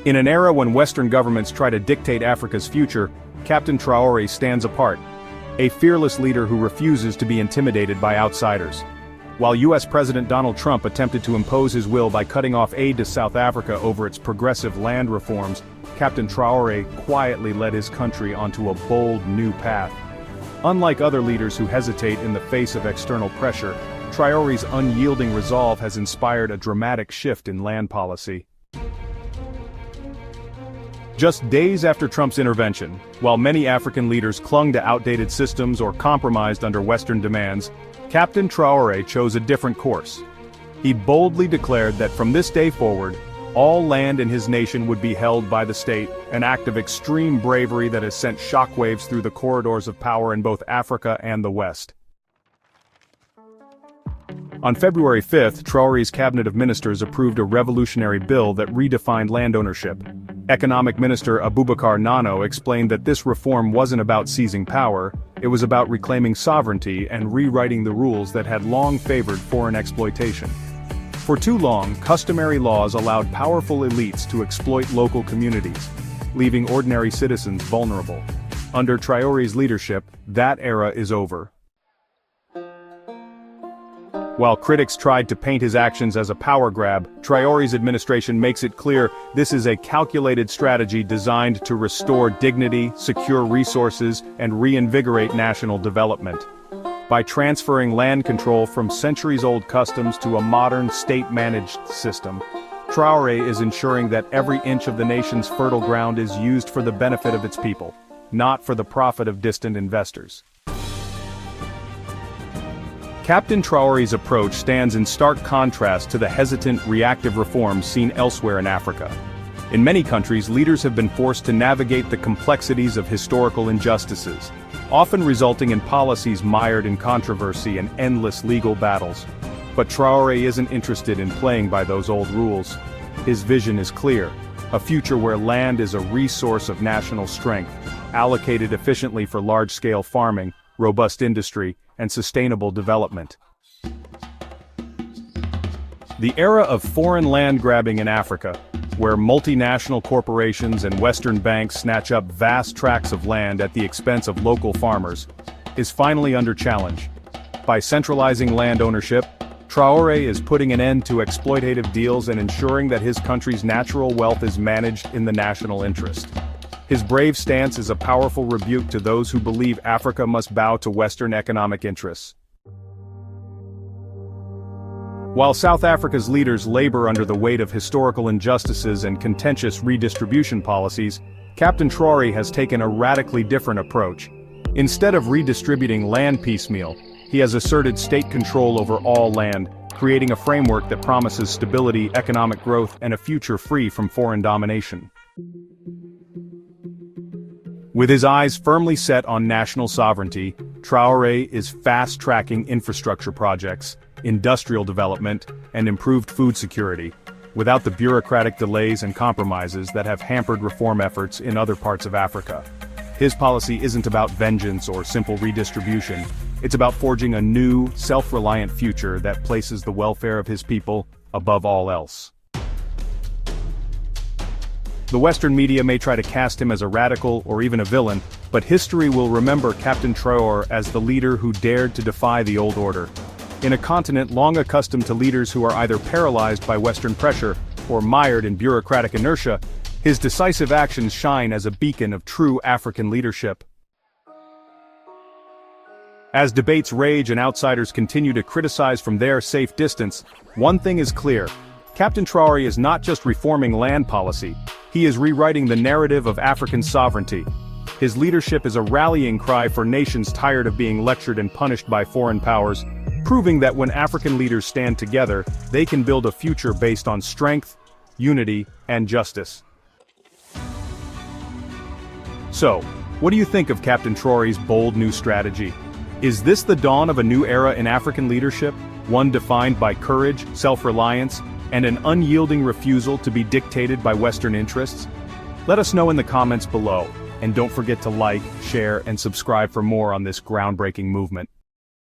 In an era when Western governments try to dictate Africa's future, Captain Traore stands apart, a fearless leader who refuses to be intimidated by outsiders. While US President Donald Trump attempted to impose his will by cutting off aid to South Africa over its progressive land reforms, Captain Traore quietly led his country onto a bold new path. Unlike other leaders who hesitate in the face of external pressure, Traore's unyielding resolve has inspired a dramatic shift in land policy. Just days after Trump's intervention, while many African leaders clung to outdated systems or compromised under Western demands, Captain Traore chose a different course. He boldly declared that from this day forward, all land in his nation would be held by the state, an act of extreme bravery that has sent shockwaves through the corridors of power in both Africa and the West. On February 5, Traore's cabinet of ministers approved a revolutionary bill that redefined land ownership. Economic Minister Abubakar Nano explained that this reform wasn't about seizing power, it was about reclaiming sovereignty and rewriting the rules that had long favored foreign exploitation. For too long, customary laws allowed powerful elites to exploit local communities, leaving ordinary citizens vulnerable. Under Traore's leadership, that era is over. While critics tried to paint his actions as a power grab, Traore's administration makes it clear this is a calculated strategy designed to restore dignity, secure resources, and reinvigorate national development. By transferring land control from centuries-old customs to a modern, state-managed system, Traore is ensuring that every inch of the nation's fertile ground is used for the benefit of its people, not for the profit of distant investors. Captain Traore's approach stands in stark contrast to the hesitant, reactive reforms seen elsewhere in Africa. In many countries, leaders have been forced to navigate the complexities of historical injustices, often resulting in policies mired in controversy and endless legal battles. But Traore isn't interested in playing by those old rules. His vision is clear: a future where land is a resource of national strength, allocated efficiently for large-scale farming, robust industry, and sustainable development. The era of foreign land grabbing in Africa, where multinational corporations and Western banks snatch up vast tracts of land at the expense of local farmers, is finally under challenge. By centralizing land ownership, Traore is putting an end to exploitative deals and ensuring that his country's natural wealth is managed in the national interest. His brave stance is a powerful rebuke to those who believe Africa must bow to Western economic interests. While South Africa's leaders labor under the weight of historical injustices and contentious redistribution policies, Captain Traore has taken a radically different approach. Instead of redistributing land piecemeal, he has asserted state control over all land, creating a framework that promises stability, economic growth, and a future free from foreign domination. With his eyes firmly set on national sovereignty, Traore is fast-tracking infrastructure projects, industrial development, and improved food security, without the bureaucratic delays and compromises that have hampered reform efforts in other parts of Africa. His policy isn't about vengeance or simple redistribution, it's about forging a new, self-reliant future that places the welfare of his people above all else. The Western media may try to cast him as a radical or even a villain, but history will remember Captain Traore as the leader who dared to defy the old order. In a continent long accustomed to leaders who are either paralyzed by Western pressure or mired in bureaucratic inertia, his decisive actions shine as a beacon of true African leadership. As debates rage and outsiders continue to criticize from their safe distance, one thing is clear: Captain Traore is not just reforming land policy, he is rewriting the narrative of African sovereignty. His leadership is a rallying cry for nations tired of being lectured and punished by foreign powers, proving that when African leaders stand together, they can build a future based on strength, unity, and justice. So, what do you think of Captain Traore's bold new strategy? Is this the dawn of a new era in African leadership, one defined by courage, self-reliance, and an unyielding refusal to be dictated by Western interests? Let us know in the comments below, and don't forget to like, share, and subscribe for more on this groundbreaking movement.